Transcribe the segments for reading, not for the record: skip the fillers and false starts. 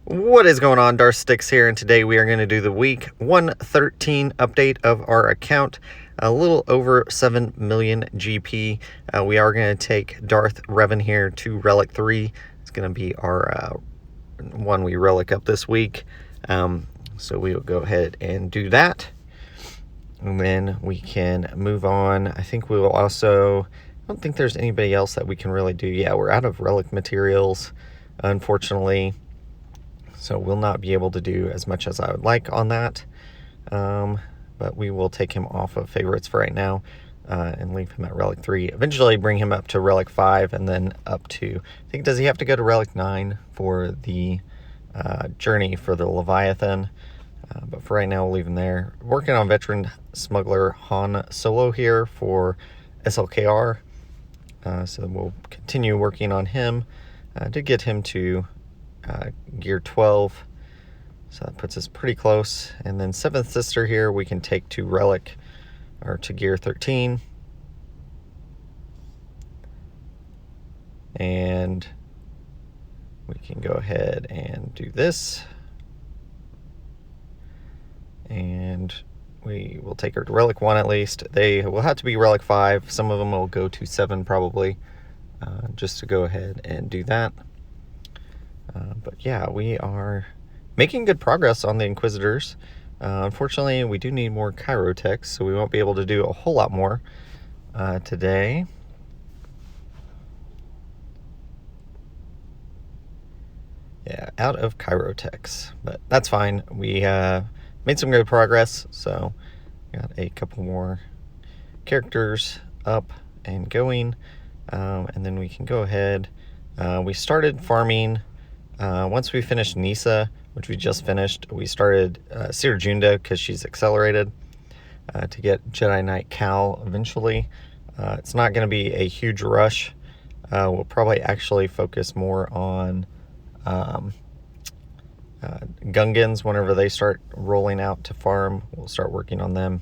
What is going on? Darth Stix here, and today we are going to do the week 113 update of our account. A little over 7 million GP. We are going to take Darth Revan here to Relic 3. It's going to be our one we relic up this week. So we will go ahead and do that. And then we can move on. I think we will also... I don't think there's anybody else that we can really do. Yeah, we're out of relic materials, unfortunately. So we'll not be able to do as much as I would like on that. But we will take him off of favorites for right now and leave him at Relic 3. Eventually bring him up to Relic 5 and then up to... I think, does he have to go to Relic 9 for the journey for the Leviathan? But for right now, we'll leave him there. Working on Veteran Smuggler Han Solo here for SLKR. So we'll continue working on him to get him to... gear 12, so that puts us pretty close. And then 7th Sister here we can take to Relic, or to gear 13, and we can go ahead and do this, and we will take her to Relic 1 at least. They will have to be Relic 5. Some of them will go to 7 probably, just to go ahead and do that. But yeah, we are making good progress on the Inquisitors. Unfortunately, we do need more Chirotechs, so we won't be able to do a whole lot more today. Yeah, out of Chirotechs, but that's fine. We made some good progress, so got a couple more characters up and going, and then we can go ahead. We started farming. Once we finished Nisa, which we just finished, we started Seer Junda because she's accelerated to get Jedi Knight Cal eventually. It's not going to be a huge rush. We'll probably actually focus more on Gungans whenever they start rolling out to farm. We'll start working on them.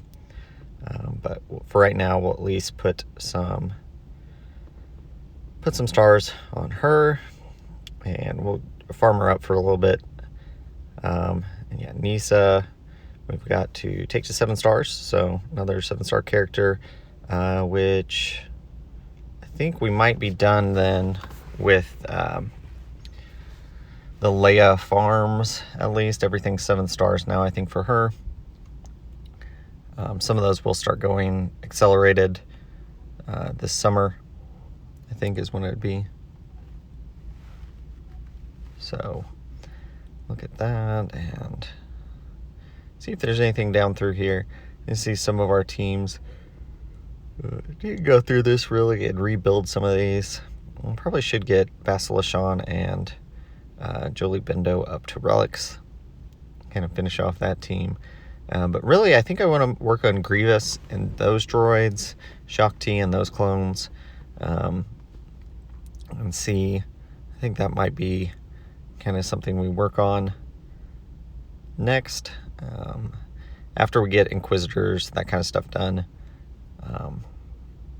But for right now, we'll at least put some stars on her, and we'll farm her up for a little bit. And yeah, Nisa, we've got to take to 7 stars, so another 7-star character, which I think we might be done then with the Leia farms. At least everything's 7 stars now, I think, for her. Some of those will start going accelerated this summer, I think is when it would be. So look at that and see if there's anything down through here. You see some of our teams. You can go through this really and rebuild some of these. We probably should get Basilishan and Jolie Bendo up to Relics. Kind of finish off that team. But really, I think I want to work on Grievous and those droids, Shakti and those clones, and see. I think that might be kind of something we work on next, after we get Inquisitors, that kind of stuff done.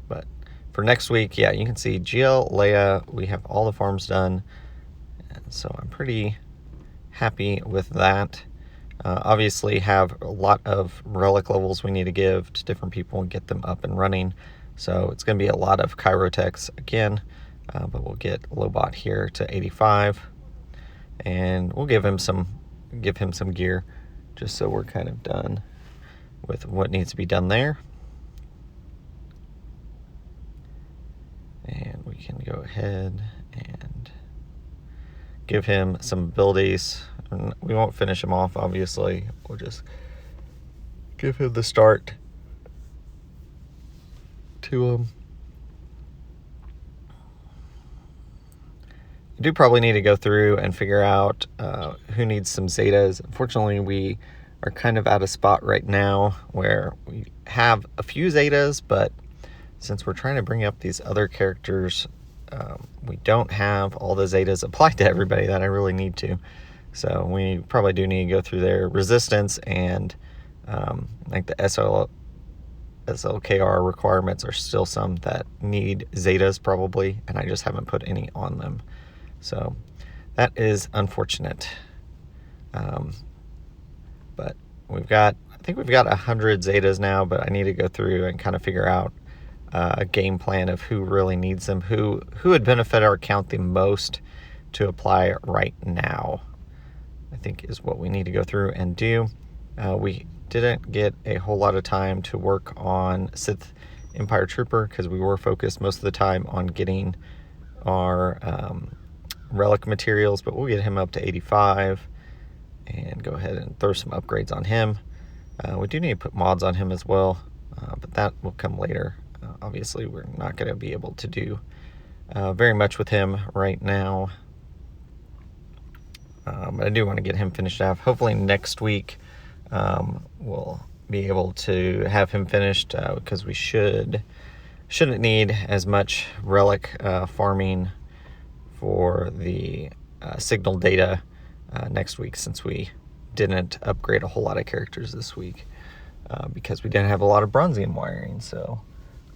But for next week, yeah, you can see GL, Leia, we have all the farms done, and so I'm pretty happy with that. Obviously have a lot of relic levels we need to give to different people and get them up and running, so it's going to be a lot of Chirotechs again, but we'll get Lobot here to 85. And we'll give him some gear, just so we're kind of done with what needs to be done there. And we can go ahead and give him some abilities. We won't finish him off, obviously. We'll just give him the start to him. I do probably need to go through and figure out who needs some Zetas. Unfortunately, we are kind of at a spot right now where we have a few Zetas, but since we're trying to bring up these other characters, we don't have all the Zetas applied to everybody that I really need to. So we probably do need to go through their resistance, and like the SLKR requirements are still some that need Zetas probably, and I just haven't put any on them. So that is unfortunate. But I think we've got 100 Zetas now, but I need to go through and kind of figure out a game plan of who really needs them, who would benefit our account the most to apply right now, I think is what we need to go through and do. We didn't get a whole lot of time to work on Sith Empire Trooper because we were focused most of the time on getting our Relic materials, but we'll get him up to 85 and go ahead and throw some upgrades on him. We do need to put mods on him as well, but that will come later. Obviously, we're not going to be able to do very much with him right now. But I do want to get him finished off. Hopefully next week we'll be able to have him finished because we shouldn't need as much relic farming for the signal data next week, since we didn't upgrade a whole lot of characters this week because we didn't have a lot of bronzium wiring. So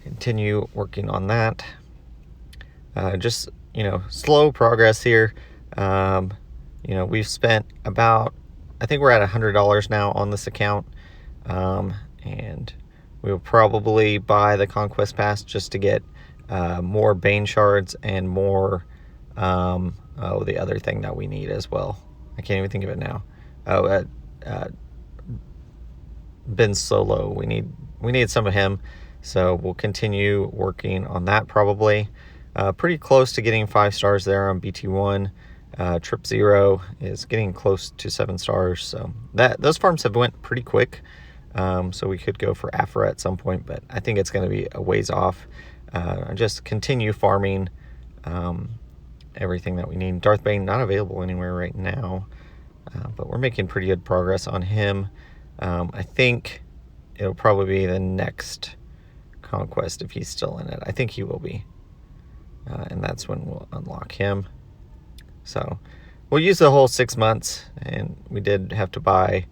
continue working on that. Just, slow progress here. We've spent about, I think we're at $100 now on this account, and we'll probably buy the Conquest Pass just to get more Bane shards and more, the other thing that we need as well. I can't even think of it now. Ben Solo, we need some of him, so we'll continue working on that probably. Pretty close to getting 5 stars there on BT1. Trip 0 is getting close to 7 stars, so those farms have went pretty quick. So we could go for Aphra at some point, but I think it's going to be a ways off. Just continue farming everything that we need. Darth Bane not available anywhere right now, but we're making pretty good progress on him. I think it'll probably be the next conquest if he's still in it. I think he will be, and that's when we'll unlock him. So we'll use the whole 6 months, and we did have to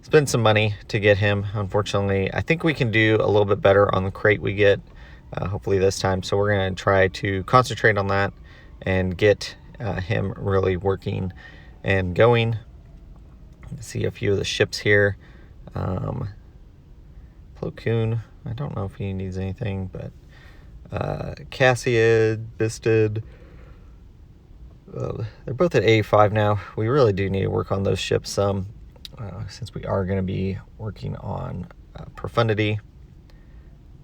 spend some money to get him. Unfortunately, I think we can do a little bit better on the crate we get, hopefully this time. So we're going to try to concentrate on that and get him really working and going. See a few of the ships here. Plo Koon, I don't know if he needs anything, but Cassiad, Bistid, they're both at A5 now. We really do need to work on those ships some, since we are going to be working on profundity.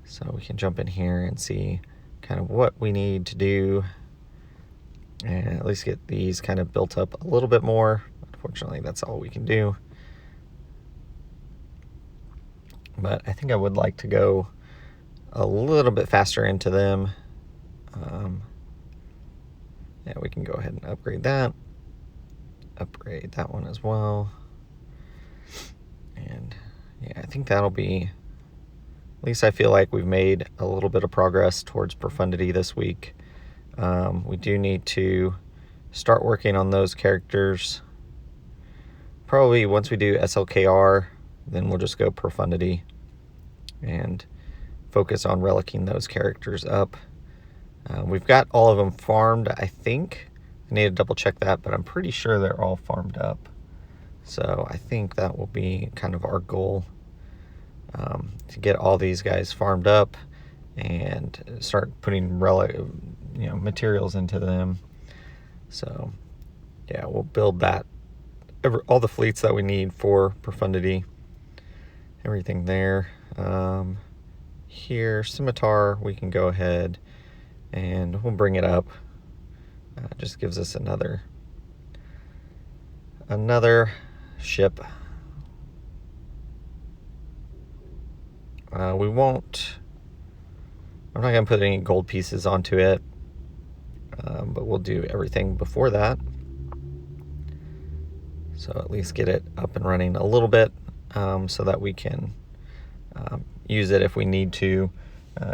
So we can jump in here and see kind of what we need to do and at least get these kind of built up a little bit more. Unfortunately, that's all we can do. But I think I would like to go a little bit faster into them. Yeah, we can go ahead and upgrade that. Upgrade that one as well. And yeah, I think that'll be, at least I feel like we've made a little bit of progress towards profundity this week. We do need to start working on those characters. Probably once we do SLKR, then we'll just go profundity and focus on relicking those characters up. We've got all of them farmed, I think. I need to double check that, but I'm pretty sure they're all farmed up. So I think that will be kind of our goal, to get all these guys farmed up and start putting materials into them. So yeah, we'll build that, all the fleets that we need for profundity, everything there. Here, Scimitar, we can go ahead and we'll bring it up. Just gives us another ship. I'm not going to put any gold pieces onto it, but we'll do everything before that. So at least get it up and running a little bit, so that we can use it if we need to.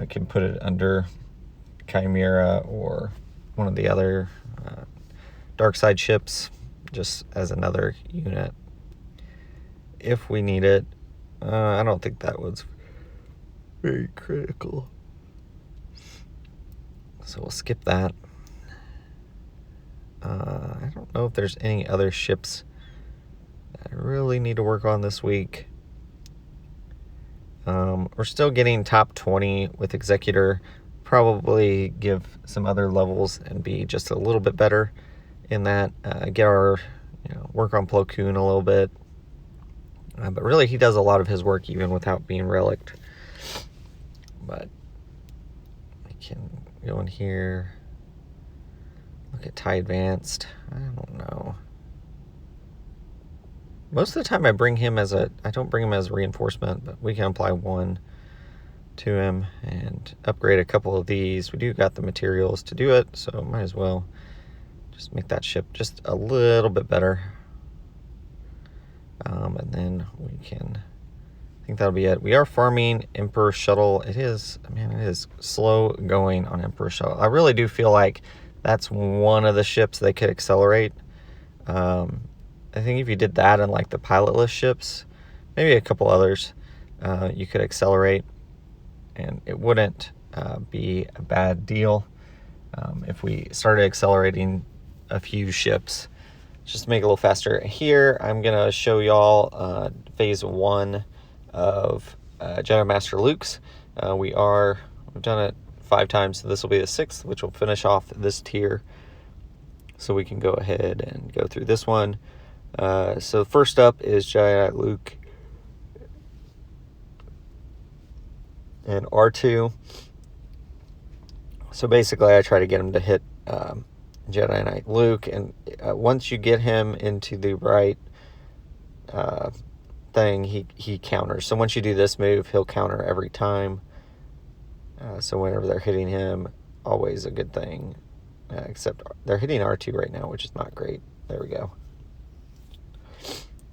Can put it under Chimera or one of the other dark side ships, just as another unit if we need it. I don't think that was very critical, so we'll skip that. I don't know if there's any other ships I really need to work on this week. We're still getting top 20 with Executor. Probably give some other levels and be just a little bit better in that. Get our, work on Plo Koon a little bit. But really, he does a lot of his work even without being reliced. But I can go in here, look at TIE Advanced. I don't know. Most of the time I don't bring him as reinforcement, but we can apply 1 to him and upgrade a couple of these. We do got the materials to do it, so might as well just make that ship just a little bit better. And then we can, I think that'll be it. We are farming Emperor Shuttle. It is slow going on Emperor Shuttle. I really do feel like that's one of the ships they could accelerate. I think if you did that in like the pilotless ships, maybe a couple others, you could accelerate, and it wouldn't be a bad deal if we started accelerating a few ships just to make it a little faster. Here, I'm going to show y'all phase 1 of Jedi Master Luke's. We've done it 5 times, so this will be the 6th, which will finish off this tier. So we can go ahead and go through this one. So first up is Jedi Luke and R2. So basically I try to get him to hit Jedi Knight Luke, and once you get him into the right thing, he counters. So once you do this move, he'll counter every time. So whenever they're hitting him, always a good thing. Except they're hitting R2 right now, which is not great. There we go.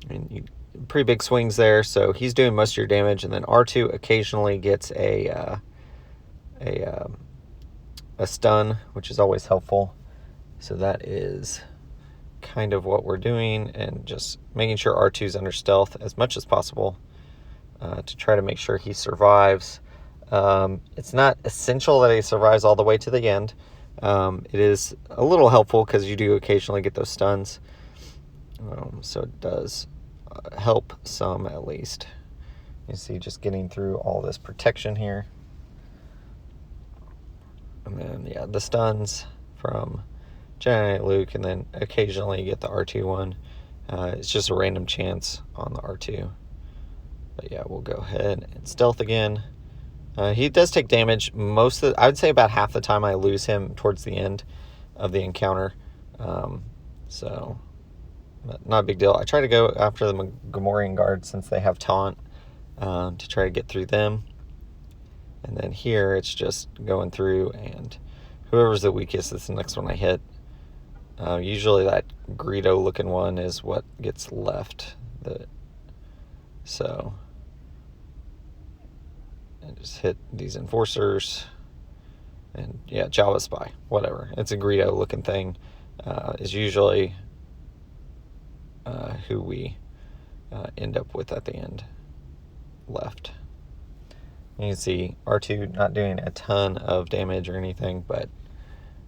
And pretty big swings there, so he's doing most of your damage, and then R2 occasionally gets a stun, which is always helpful. So that is kind of what we're doing, and just making sure R2's under stealth as much as possible to try to make sure he survives. It's not essential that he survives all the way to the end. It is a little helpful because you do occasionally get those stuns. So it does help some, at least. You see, just getting through all this protection here. And then, yeah, the stuns from Jedi Knight Luke, and then occasionally you get the R2 one. It's just a random chance on the R2. But yeah, we'll go ahead and stealth again. He does take damage. I would say about half the time I lose him towards the end of the encounter. So, but not a big deal. I try to go after the Gamorrean Guard since they have taunt to try to get through them. And then here it's just going through, and whoever's the weakest is the next one I hit. Usually that Greedo looking one is what gets left. And just hit these enforcers. And yeah, Jabba Spy, whatever. It's a Greedo looking thing. Is usually who we end up with at the end left. You can see R2 not doing a ton of damage or anything, but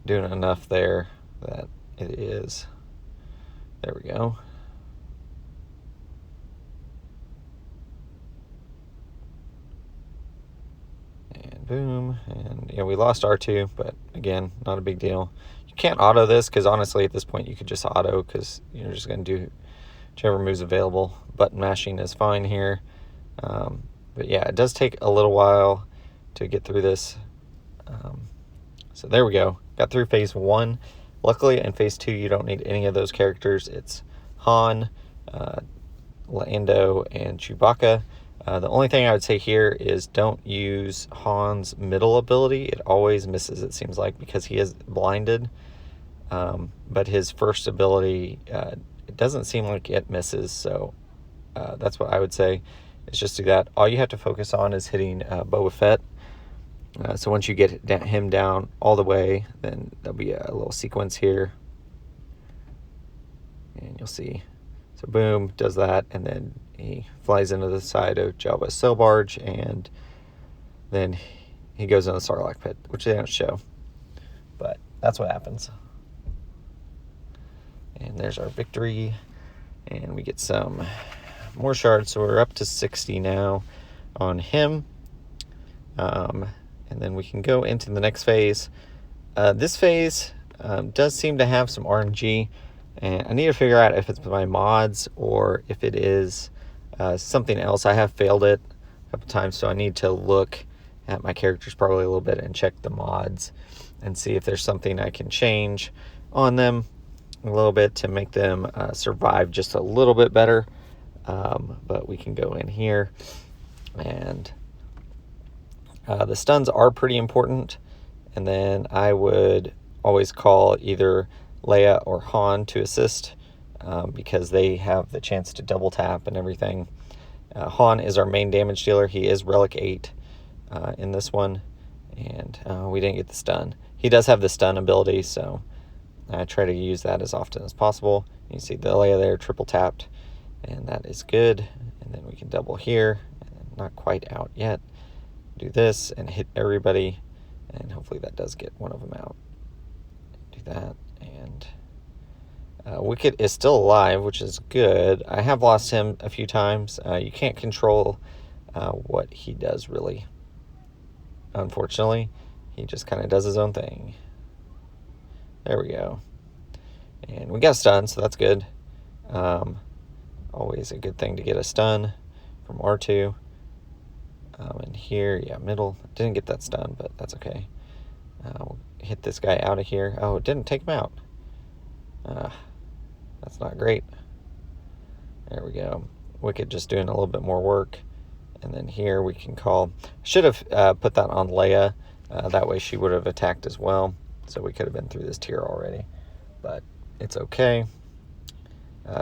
doing enough there that it is. There we go. And boom. And yeah, we lost R2, but again, not a big deal. You can't auto this because honestly at this point you could just auto because you're just going to do whichever move's available. Button mashing is fine here. But yeah, it does take a little while to get through this. So there we go. Got through phase 1. Luckily in phase 2 you don't need any of those characters. It's Han, Lando, and Chewbacca. The only thing I would say here is don't use Han's middle ability. It always misses, it seems like, because he is blinded. But his first ability, it doesn't seem like it misses. So that's what I would say, is just do that. All you have to focus on is hitting Boba Fett. So once you get him down all the way, then there'll be a little sequence here. And you'll see. So boom, does that, and then he flies into the side of Jabba's sail barge, and then he goes in the Sarlacc pit, which they don't show. But that's what happens. And there's our victory. And we get some more shards, so we're up to 60 now on him. And then we can go into the next phase. This phase does seem to have some RNG, and I need to figure out if it's my mods or if it is something else. I have failed it a couple times, so I need to look at my characters probably a little bit and check the mods and see if there's something I can change on them a little bit to make them survive just a little bit better. But we can go in here, and the stuns are pretty important. And then I would always call either Leia or Han to assist because they have the chance to double tap and everything. Han is our main damage dealer. He is Relic 8 in this one, and we didn't get the stun. He does have the stun ability, so I try to use that as often as possible. You see the Leia there triple tapped, and that is good. And then we can double here, and not quite out yet. Do this and hit everybody, and hopefully that does get one of them out. Do that, and Wicket is still alive, which is good. I have lost him a few times. You can't control what he does, really. Unfortunately, he just kind of does his own thing. There we go. And we got a stun, so that's good. Always a good thing to get a stun from R2. And here, yeah, middle. Didn't get that stun, but that's okay. We'll hit this guy out of here. Oh, it didn't take him out. That's not great. There we go. Wicket just doing a little bit more work. And then here we can call. Should have put that on Leia. That way she would have attacked as well. So we could have been through this tier already. But it's okay.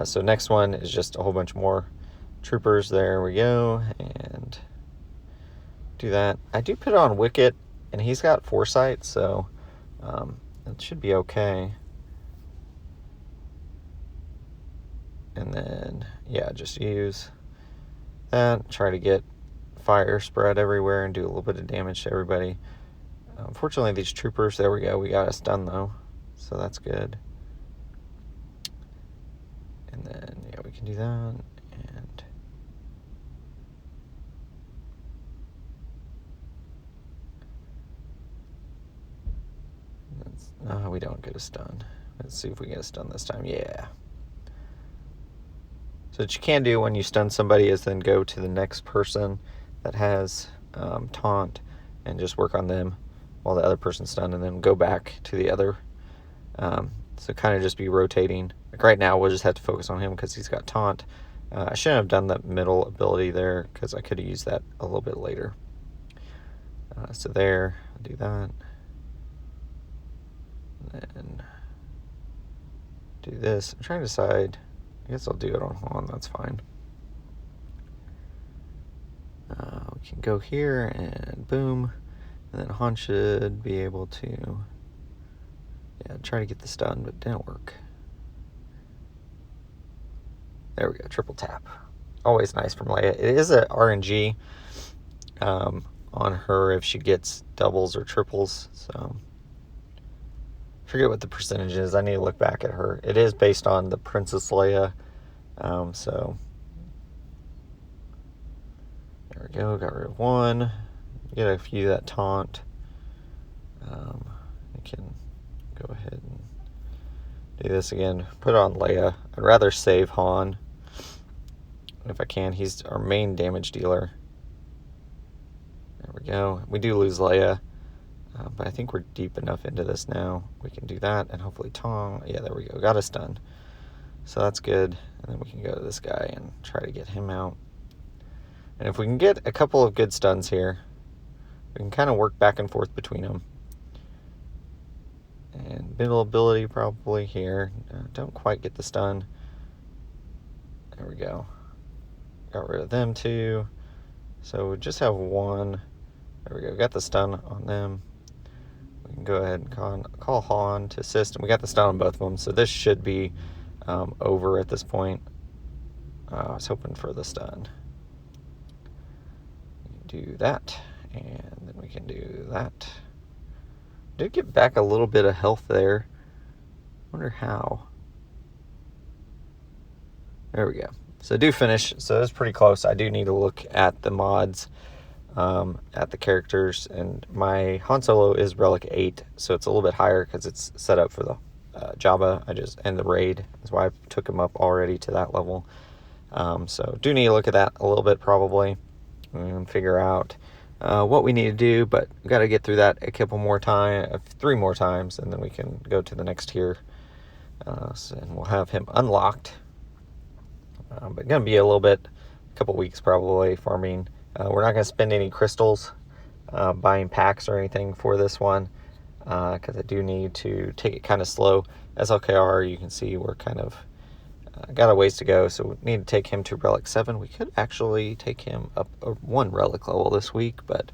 So next one is just a whole bunch more troopers. There we go. And do that. I do put it on Wicket, and he's got foresight, so it should be okay. And then, yeah, just use that. Try to get fire spread everywhere and do a little bit of damage to everybody. Unfortunately, these troopers, there we go. We got a stun, though, so that's good. And then, yeah, we can do that. And no, we don't get a stun. Let's see if we get a stun this time. Yeah. So what you can do when you stun somebody is then go to the next person that has taunt and just work on them while the other person's stunned, and then go back to the other. So kind of just be rotating. Like right now, we'll just have to focus on him because he's got taunt. I shouldn't have done that middle ability there because I could have used that a little bit later. So there, I'll do that. And then do this. I'm trying to decide. I guess I'll do it on Han, that's fine. We can go here and boom. And then Han should be able to, yeah, try to get the stun, but it didn't work. There we go, triple tap. Always nice from Leia. It is a RNG on her if she gets doubles or triples, so I forget what the percentage is. I need to look back at her. It is based on the Princess Leia, so there we go. Got rid of one. Get a few that taunt. I can go ahead and do this again. Put it on Leia. I'd rather save Han if I can. He's our main damage dealer. There we go. We do lose Leia. But I think we're deep enough into this now. We can do that, and hopefully Tong. Yeah, there we go. Got a stun. So that's good. And then we can go to this guy and try to get him out. And if we can get a couple of good stuns here, we can kind of work back and forth between them. And middle ability probably here. Don't quite get the stun. There we go. Got rid of them too. So we just have one. There we go. Got the stun on them. We can go ahead and call Han to assist. And we got the stun on both of them. So this should be over at this point. I was hoping for the stun. Do that. And then we can do that. Did get back a little bit of health there. Wonder how. There we go. So do finish. So it's pretty close. I do need to look at the mods, at the characters, and my Han Solo is Relic 8, so it's a little bit higher because it's set up for the Jabba. And the raid. That's why I took him up already to that level. So do need to look at that a little bit probably and figure out what we need to do, but we got to get through that a couple more times, 3 more times, and then we can go to the next tier. And we'll have him unlocked. But gonna be a couple weeks probably farming. We're not gonna spend any crystals buying packs or anything for this one, because I do need to take it kind of slow. SLKR, you can see we're kind of got a ways to go, so we need to take him to Relic 7. We could actually take him up 1 Relic level this week, but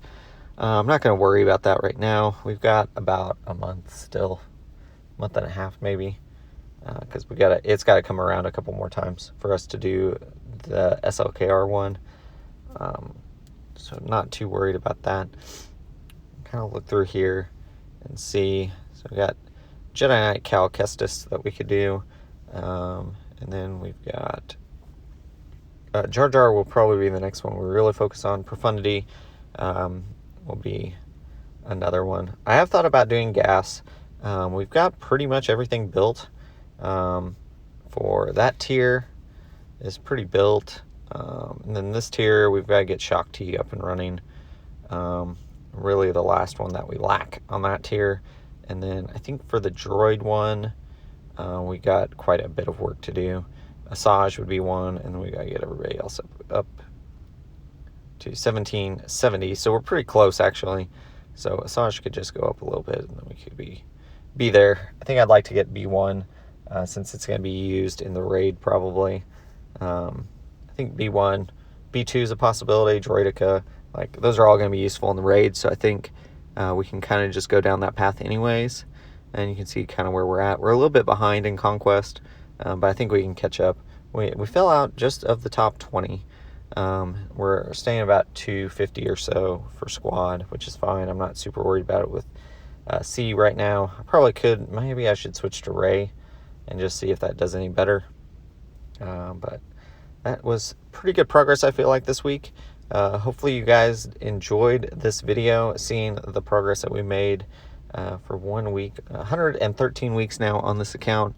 I'm not going to worry about that right now. We've got about a month still, month and a half maybe, because it's got to come around a couple more times for us to do the SLKR one. So not too worried about that. Kind of look through here and see. So we got Jedi Knight Cal Kestis that we could do. And then we've got Jar Jar will probably be the next one we really focus on. Profundity will be another one. I have thought about doing gas. We've got pretty much everything built. For that tier is pretty built. And then this tier, we've got to get Shock T up and running. Really the last one that we lack on that tier. And then I think for the droid one, we got quite a bit of work to do. Asajj would be one, and then we got to get everybody else up to 1770. So we're pretty close, actually. So Asajj could just go up a little bit, and then we could be there. I think I'd like to get B1, since it's going to be used in the raid, probably. I think B1, B2 is a possibility. Droidica, like those are all going to be useful in the raid. So I think we can kind of just go down that path anyways. And you can see kind of where we're at. We're a little bit behind in Conquest, but I think we can catch up. We fell out just of the top 20. We're staying about 250 or so for squad, which is fine. I'm not super worried about it with C right now. I probably could. Maybe I should switch to Rey and just see if that does any better. But that was pretty good progress, I feel like, this week. Hopefully you guys enjoyed this video, seeing the progress that we made for 1 week. 113 weeks now on this account.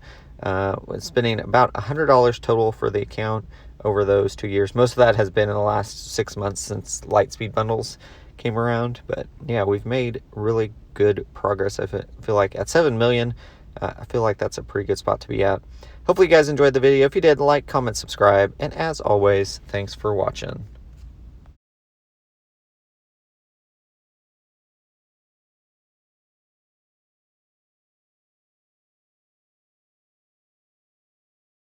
Spending about $100 total for the account over those 2 years. Most of that has been in the last 6 months since Lightspeed bundles came around. But yeah, we've made really good progress. I feel like at 7 million, I feel like that's a pretty good spot to be at. Hopefully you guys enjoyed the video. If you did, like, comment, subscribe, and as always, thanks for watching.